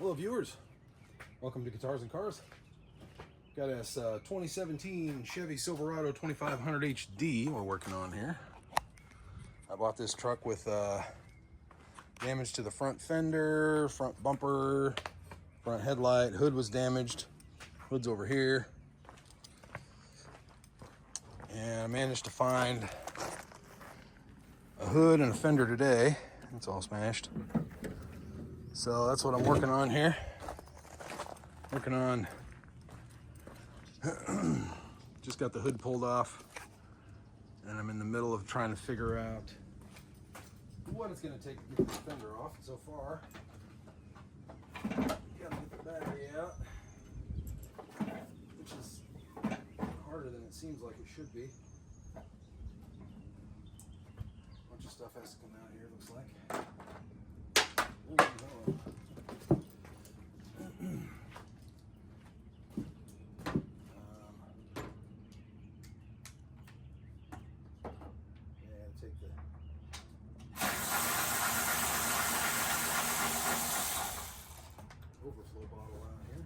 Hello viewers, welcome to Guitars and Cars. Got us 2017 Chevy Silverado 2500 HD we're working on here. I bought this truck with damage to the front fender, front bumper, front headlight, hood was damaged, hood's over here. And I managed to find a hood and a fender today. It's all smashed. So that's what I'm working on here. Working on, just got the hood pulled off, and I'm in the middle of trying to figure out what it's going to take to get this fender off. So far, gotta get the battery out, which is harder than it seems like it should be. A bunch of stuff has to come out here, it looks like. Take the overflow bottle out here.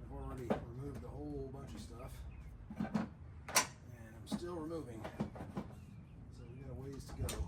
I've already removed a whole bunch of stuff, and I'm still removing, so we got a ways to go.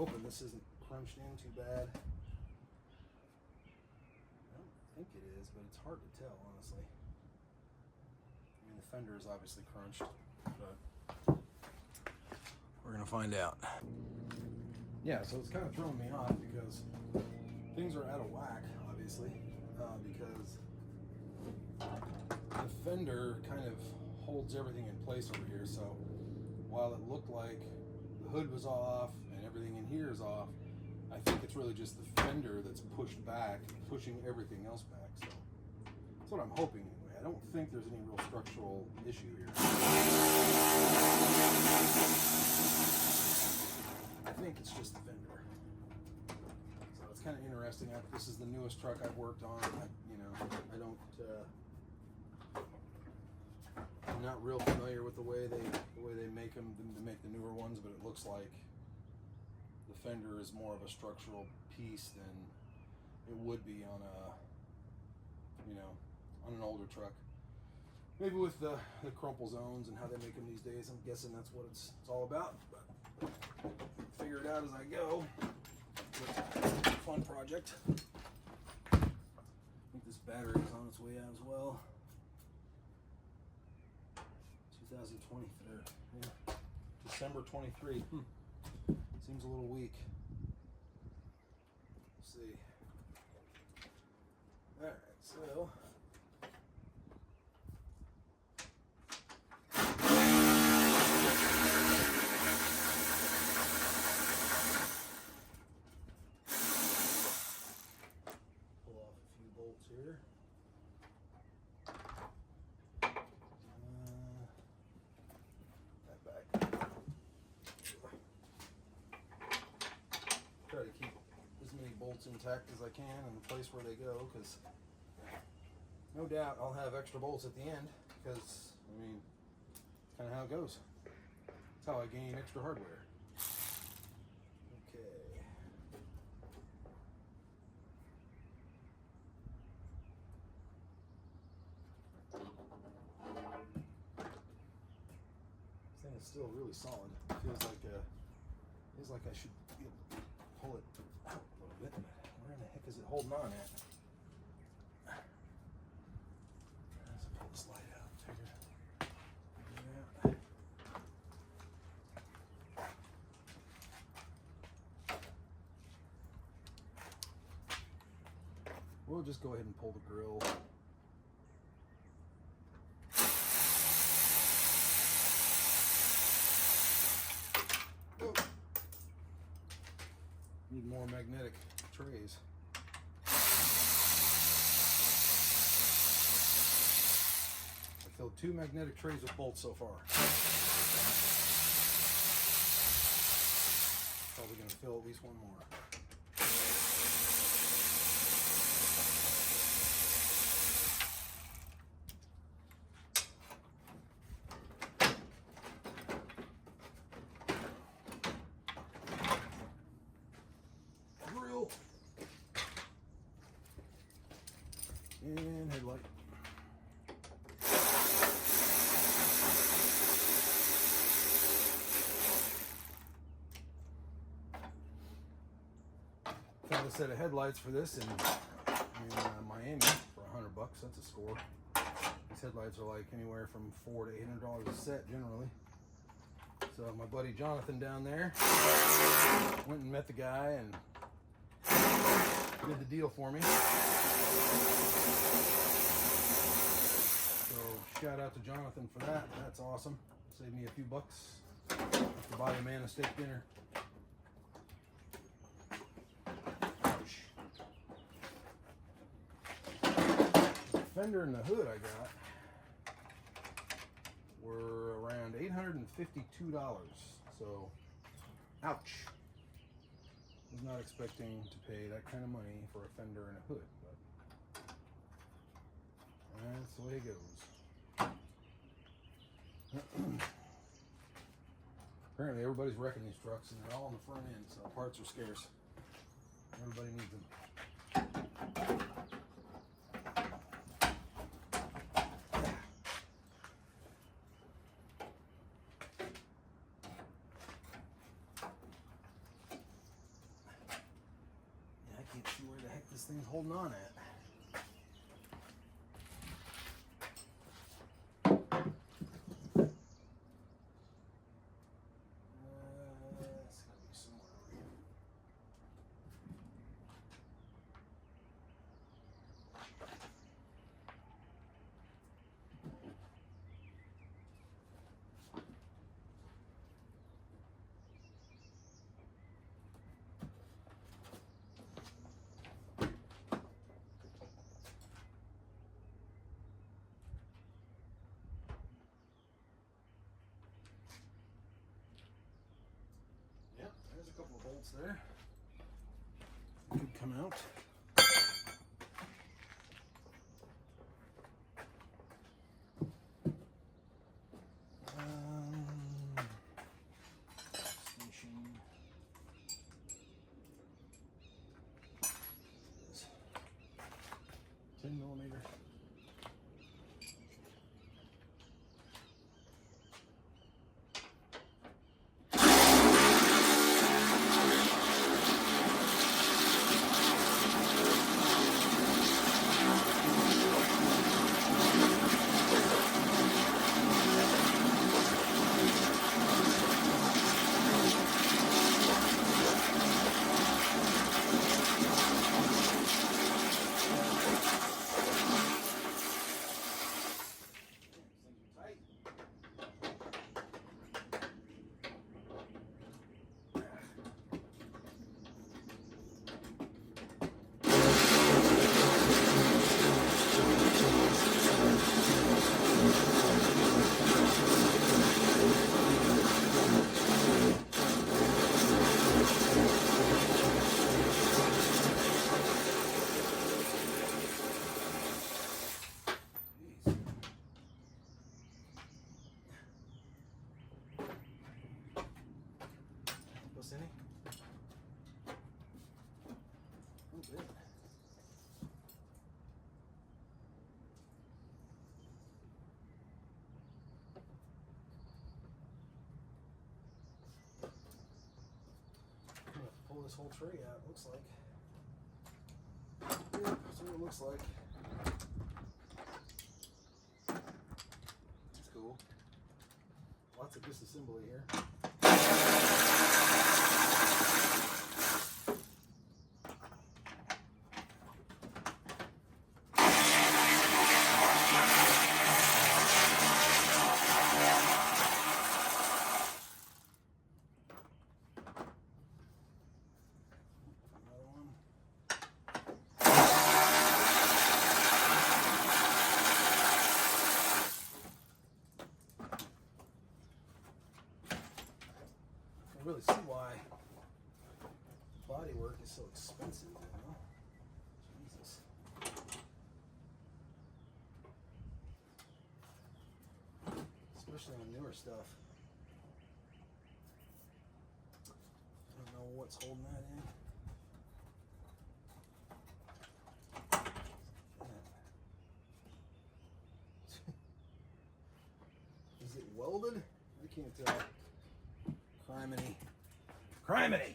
Hoping this isn't crunched in too bad. I don't think it is, but it's hard to tell, honestly. I mean, the fender is obviously crunched, but we're gonna find out. Yeah, so it's kind of throwing me off because things are out of whack, obviously, because the fender kind of holds everything in place over here. So while it looked like the hood was off and everything in here is off, I think it's really just the fender that's pushed back, pushing everything else back. So that's what I'm hoping anyway. I don't think there's any real structural issue here. I think it's just the fender. So it's kind of interesting. This is the newest truck I've worked on. I'm not real familiar with the way they make them to make the newer ones, but it looks like the fender is more of a structural piece than it would be on a, on an older truck. Maybe with the crumple zones and how they make them these days, I'm guessing that's what it's all about. But figure it out as I go. It's a fun project. I think this battery is on its way out as well. 2023, yeah. December 23. Seems a little weak. Let's see. All right, so pull off a few bolts here. Try to keep as many bolts intact as I can in the place where they go, because no doubt I'll have extra bolts at the end, because I mean, it's kind of how it goes. That's how I gain extra hardware. Okay. This thing is still really solid. It feels like I should be able to pull it out a little bit. Where in the heck is it holding on at? Let's pull the slide out. Figure it out. We'll just go ahead and pull the grill. Need more magnetic trays. I filled 2 magnetic trays with bolts so far. Probably going to fill at least one more. Grill and headlight. Found a set of headlights for this in Miami for $100. That's a score. These headlights are like anywhere from $400 to $800 a set generally. So my buddy Jonathan down there went and met the guy and did the deal for me. So shout out to Jonathan for that. That's awesome. Saved me a few bucks to buy the man a steak dinner. The fender and the hood I got were around $852. So, ouch. Was not expecting to pay that kind of money for a fender and a hood, but that's the way it goes. Apparently everybody's wrecking these trucks and they're all on the front end, so parts are scarce. Everybody needs them. I can't see where the heck this thing's holding on at. It's gotta be somewhere over here. Yep, there's a couple of bolts there. Could come out. Station. 10mm. Any? Oh, good. I'm gonna pull this whole tray out, it looks like. Yep, that's what it looks like. That's cool. Lots of disassembly here. really see why body work is so expensive, you know? Jesus. Especially on newer stuff. I don't know what's holding that in. Is it welded? I can't tell. Criminy. Criminy!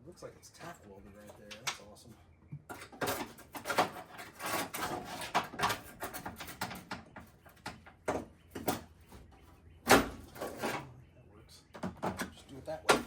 Looks like it's tack welded right there. That's awesome. That works. Just do it that way.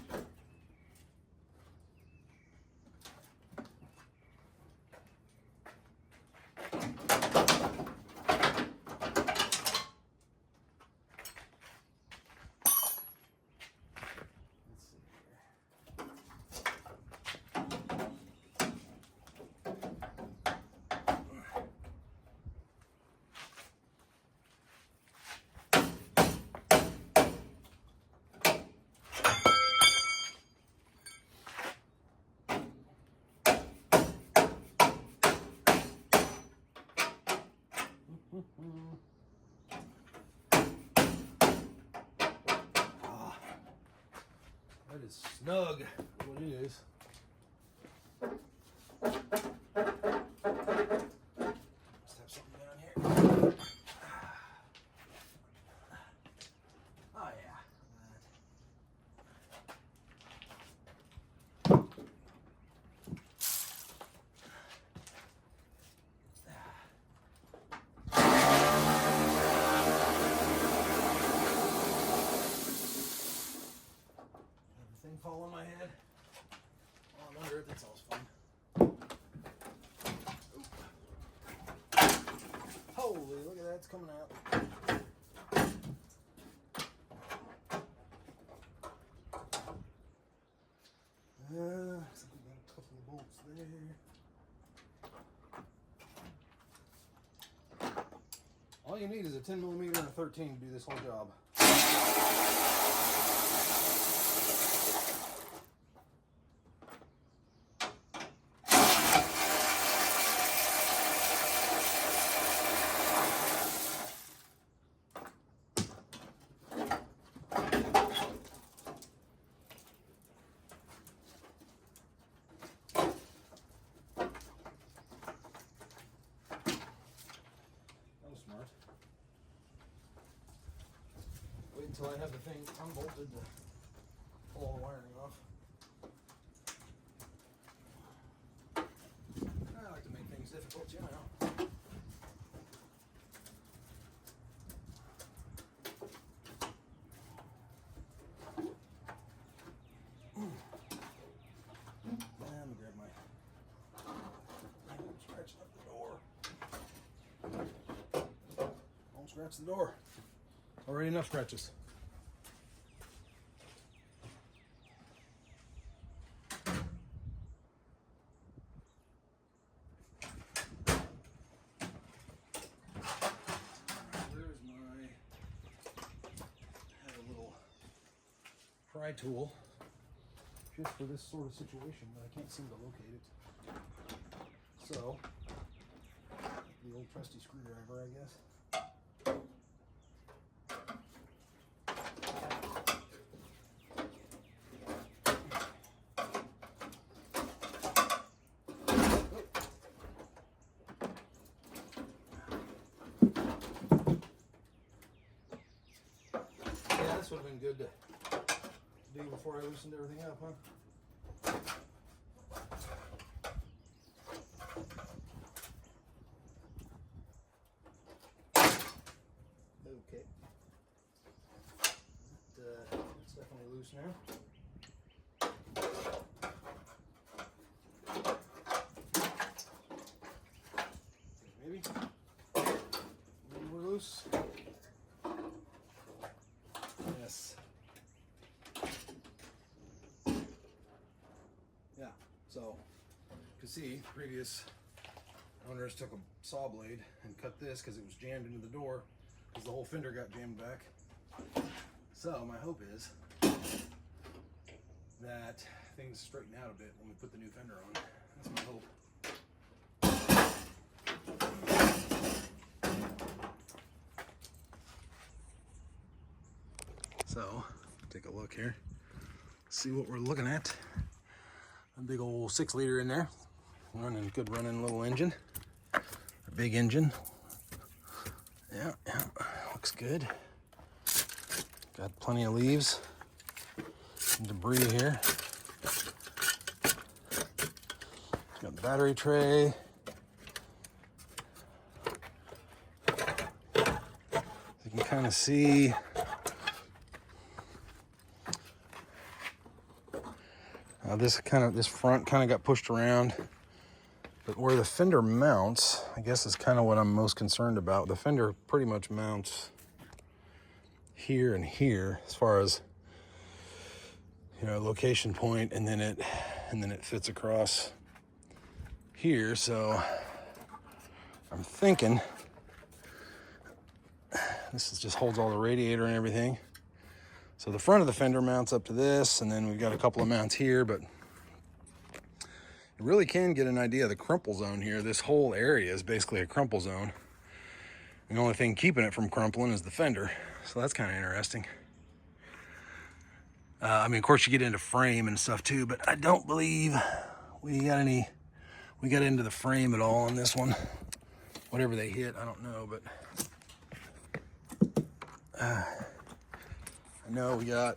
That is snug, what it is. Must have something down here. Oh yeah. Fall on my head. Oh, I'm under it. That's always fun. Holy, look at that. It's coming out. Looks like we got a couple of bolts there. All you need is a 10mm and a 13 to do this whole job. Smart. Wait until I have the thing unbolted to pull all the wiring off. I like to make things difficult, you know. Let me grab my scratching up the door. Don't scratch the door. Already enough scratches. There's my, I have a little pry tool just for this sort of situation, but I can't seem to locate it. So, the old trusty screwdriver, I guess. Yeah, this would have been good to do before I loosened everything up, huh? Okay. It's definitely loose now. Maybe. A little more loose. So you can see previous owners took a saw blade and cut this because it was jammed into the door because the whole fender got jammed back. So my hope is that things straighten out a bit when we put the new fender on. That's my hope. So, take a look here. See what we're looking at. A big old 6-liter in there. Good running little engine. A big engine. Yeah, looks good. Got plenty of leaves. Some debris here. Got the battery tray. You can kind of see this front kind of got pushed around, but where the fender mounts, I guess is kind of what I'm most concerned about. The fender pretty much mounts here and here as far as, you know, location point, and then it fits across here. So I'm thinking just holds all the radiator and everything. So the front of the fender mounts up to this, and then we've got a couple of mounts here, but you really can get an idea of the crumple zone here. This whole area is basically a crumple zone. And the only thing keeping it from crumpling is the fender. So that's kind of interesting. I mean, of course you get into frame and stuff too, but I don't believe we got into the frame at all on this one. Whatever they hit, I don't know, but I know we got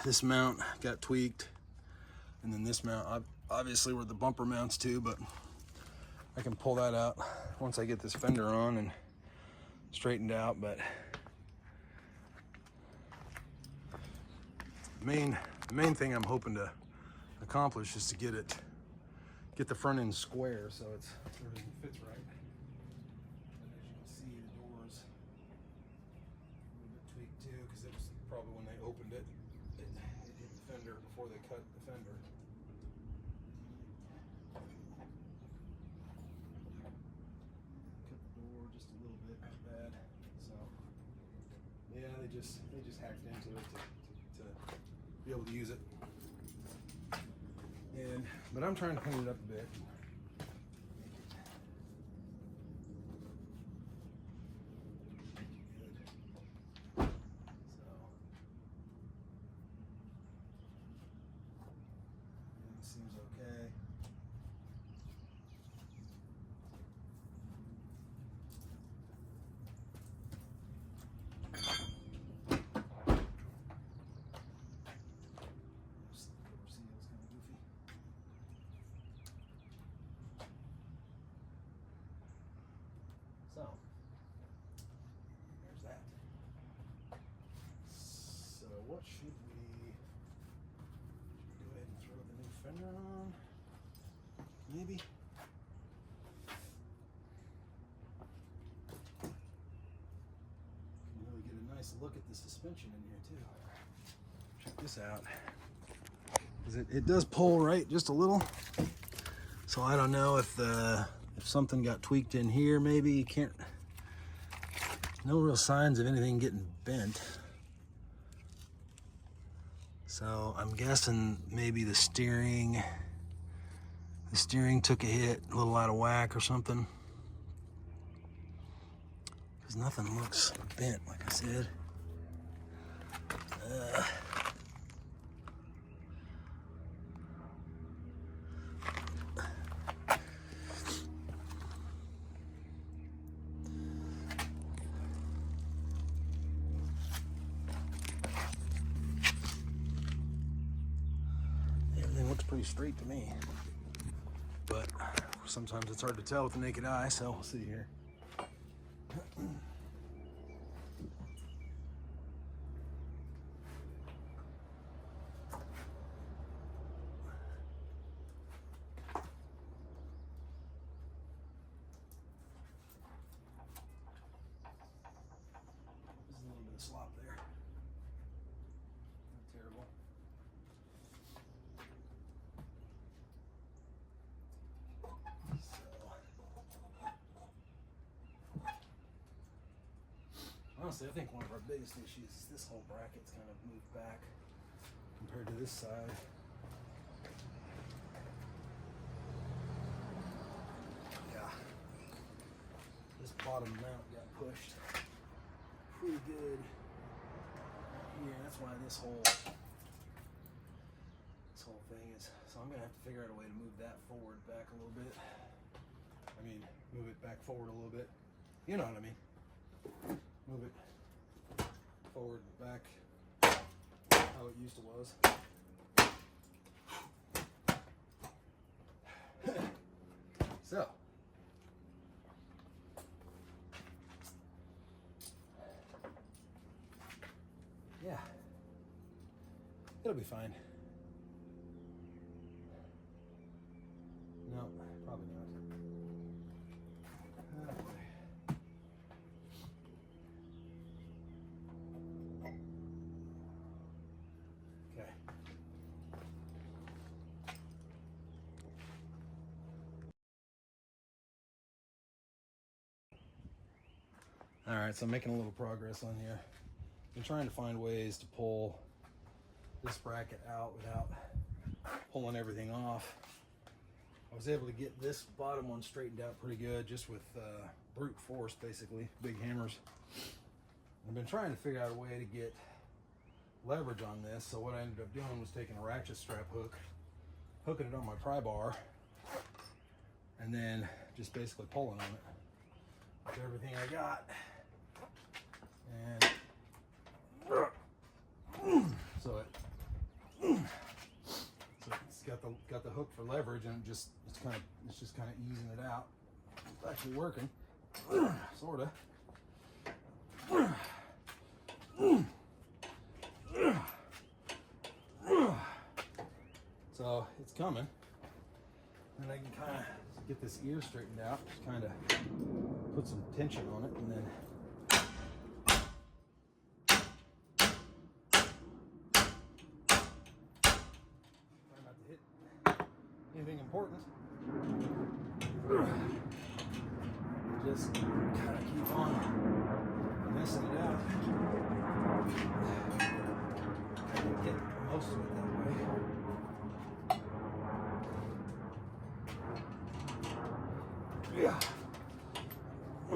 this mount got tweaked, and then this mount, obviously where the bumper mounts to, but I can pull that out once I get this fender on and straightened out. But the main thing I'm hoping to accomplish is to get the front end square so everything fits right. And as you can see, the doors a little bit tweaked too, because it was probably when they opened it hit the fender before they cut the fender. Cut the door just a little bit, not bad. So yeah, they just hacked into it to be able to use it. But I'm trying to clean it up a bit. Seems okay. So, there's that. So what should we go ahead and throw the new fender on? Maybe. Can really get a nice look at the suspension in here too. Check this out. It does pull right just a little. So I don't know if something got tweaked in here, maybe. You can't, no real signs of anything getting bent. So I'm guessing maybe the steering took a hit, a little out of whack or something. Because nothing looks bent, like I said. Everything looks pretty straight to me, but sometimes it's hard to tell with the naked eye, so we'll see here. There's a little bit of slop there. Not terrible. honestly, I think one of our biggest issues is this whole bracket's kind of moved back compared to this side. Yeah, this bottom mount got pushed pretty good here. That's why this whole thing is. So I'm gonna have to figure out a way to move that forward back a little bit. I mean, move it back forward a little bit. You know what I mean? Move it forward and back how it used to was. So yeah, it'll be fine. No, probably not. Oh boy. Okay. All right, so I'm making a little progress on here. I'm trying to find ways to pull this bracket out without pulling everything off. I was able to get this bottom one straightened out pretty good just with brute force, basically, big hammers. I've been trying to figure out a way to get leverage on this, so what I ended up doing was taking a ratchet strap hook, hooking it on my pry bar, and then just basically pulling on it with everything I got. And so it's got the hook for leverage, and it's just kind of easing it out. It's actually working, sort of. So it's coming, and I can kind of get this ear straightened out, just kind of put some tension on it, and then try not to hit anything important. Just kind of keep on messing it out. I can get most of it that way. Yeah. I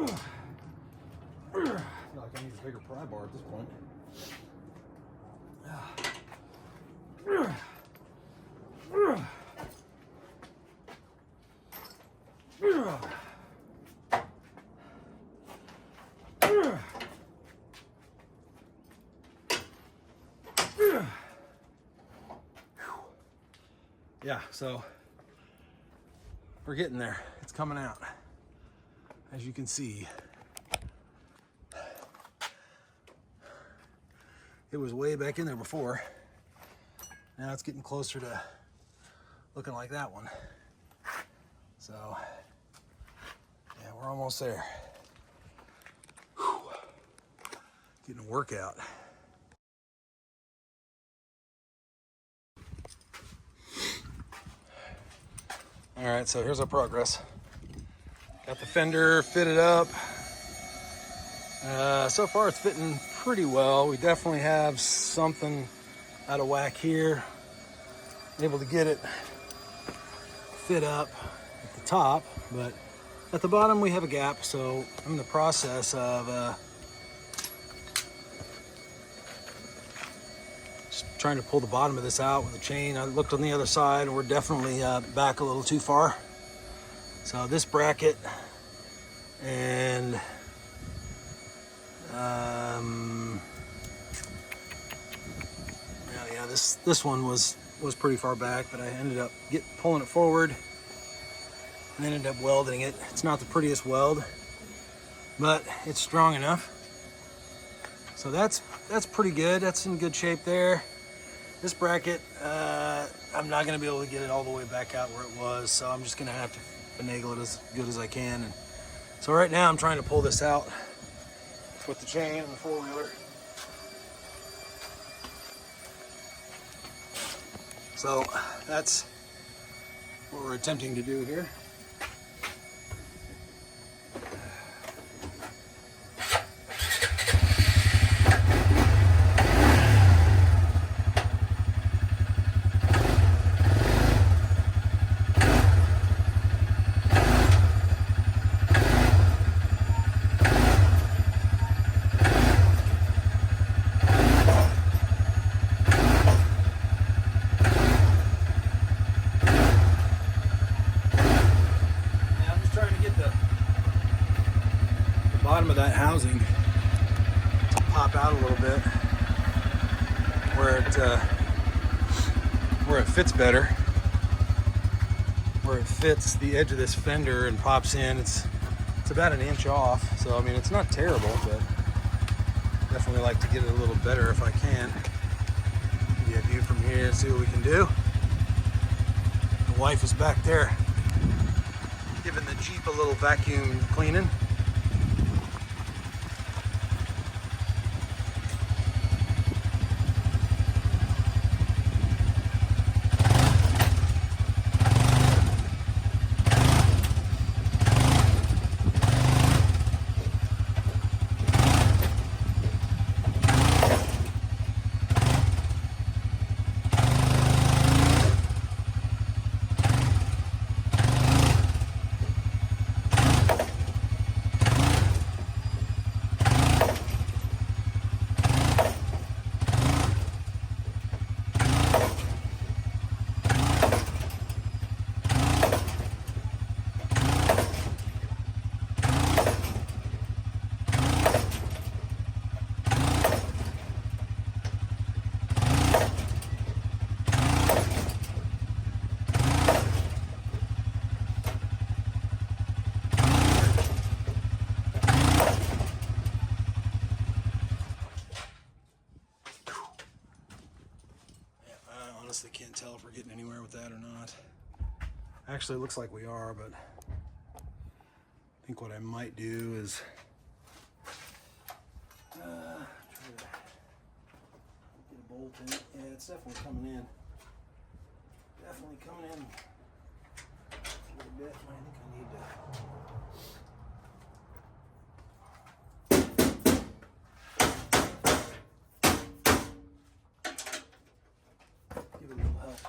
feel like I need a bigger pry bar at this point. Yeah, so we're getting there. It's coming out, as you can see. It was way back in there before. Now it's getting closer to looking like that one. So, yeah, we're almost there. Whew. Getting a workout. All right, so here's our progress. Got the fender fitted up. So far it's fitting pretty well. We definitely have something out of whack here. Able to get it fit up at the top, but at the bottom we have a gap, so I'm in the process of just trying to pull the bottom of this out with a chain. I looked on the other side and we're definitely back a little too far. So this bracket and yeah, this one was pretty far back, but I ended up pulling it forward and then ended up welding it. It's not the prettiest weld, but it's strong enough. So that's pretty good. That's in good shape there. This bracket, I'm not gonna be able to get it all the way back out where it was, so I'm just gonna have to finagle it as good as I can. And so right now I'm trying to pull this out with the chain and the four-wheeler. So that's what we're attempting to do here. pop out a little bit where it fits better, where it fits the edge of this fender and pops in. It's about an inch off, so I mean it's not terrible, but definitely like to get it a little better if I can. Give you a view from here, see what we can do. The wife is back there giving the Jeep a little vacuum cleaning. Honestly can't tell if we're getting anywhere with that or not. Actually, it looks like we are, but I think what I might do is try to get a bolt in it. Yeah, it's definitely coming in. Definitely coming in a little bit. I think I need to give it a little help if I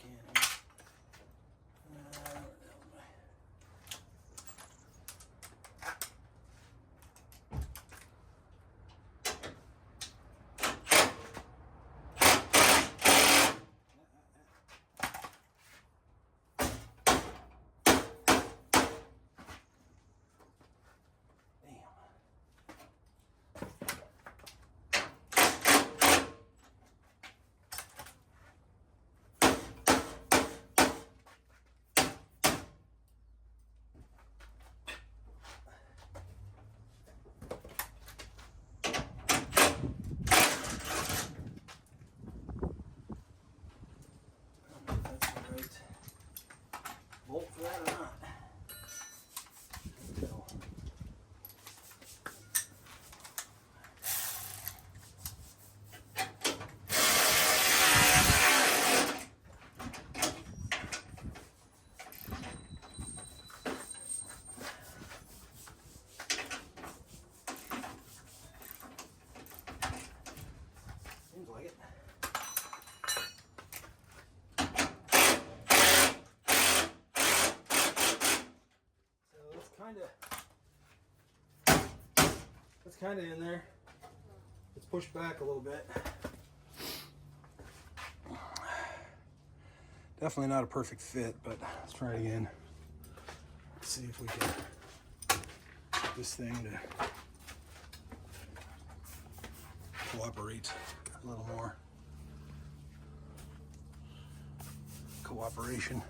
can. Bolt for that or not. Seems like it. That's kind of in there. Let's push back a little bit. Definitely not a perfect fit, but let's try it again. Let's see if we can get this thing to cooperate a little more. Cooperation.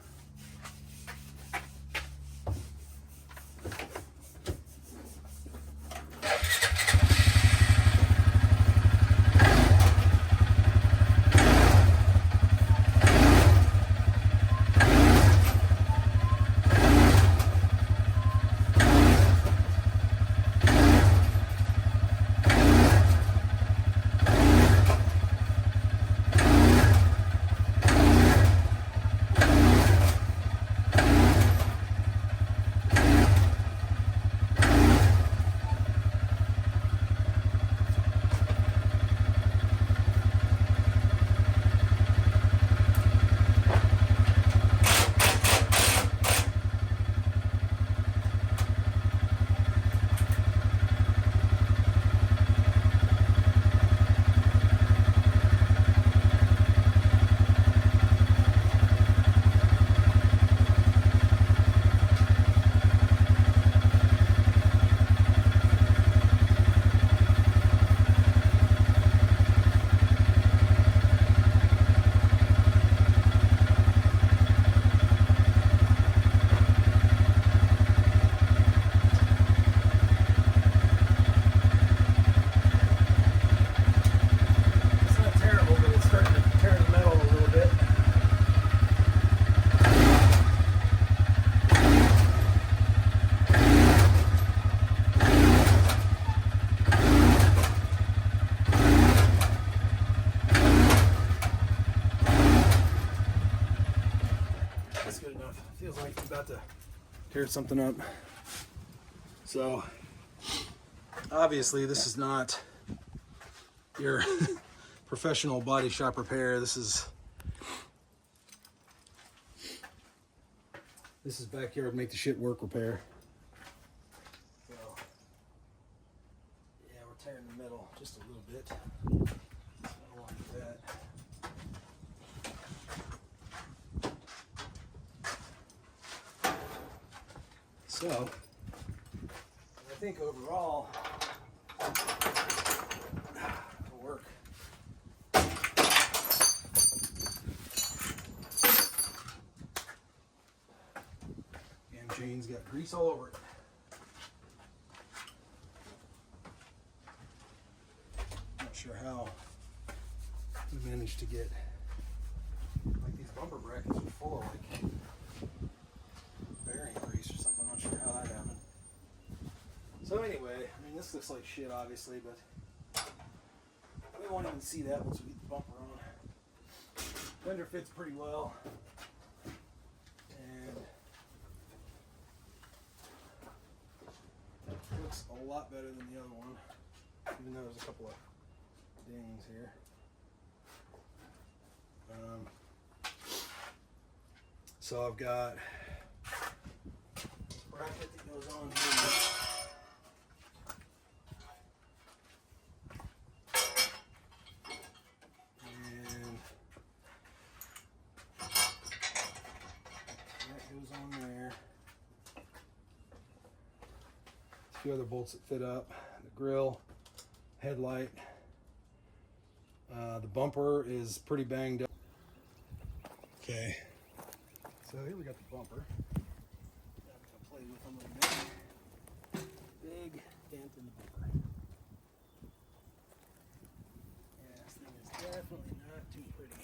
like I'm about to tear something up. So obviously this is not your professional body shop repair. This is backyard make the shit work repair. So yeah, we're tearing the metal just a little bit. So I don't want to do that. So I think overall it'll work. Damn chain's got grease all over it. Not sure how we managed to get, like, these bumper brackets are full of like bearing grease or something. I'm not sure how that happened. So anyway, I mean, this looks like shit obviously, but we won't even see that once we get the bumper on. Fender fits pretty well, and looks a lot better than the other one, even though there's a couple of dings here. So I've got this bracket that goes on here. And that goes on there. A few other bolts that fit up. The grill, headlight. The bumper is pretty banged up. Okay, so here we got the bumper. I'm gonna play with them a little bit. Big dent in the bumper. Yeah, this thing is definitely not too pretty.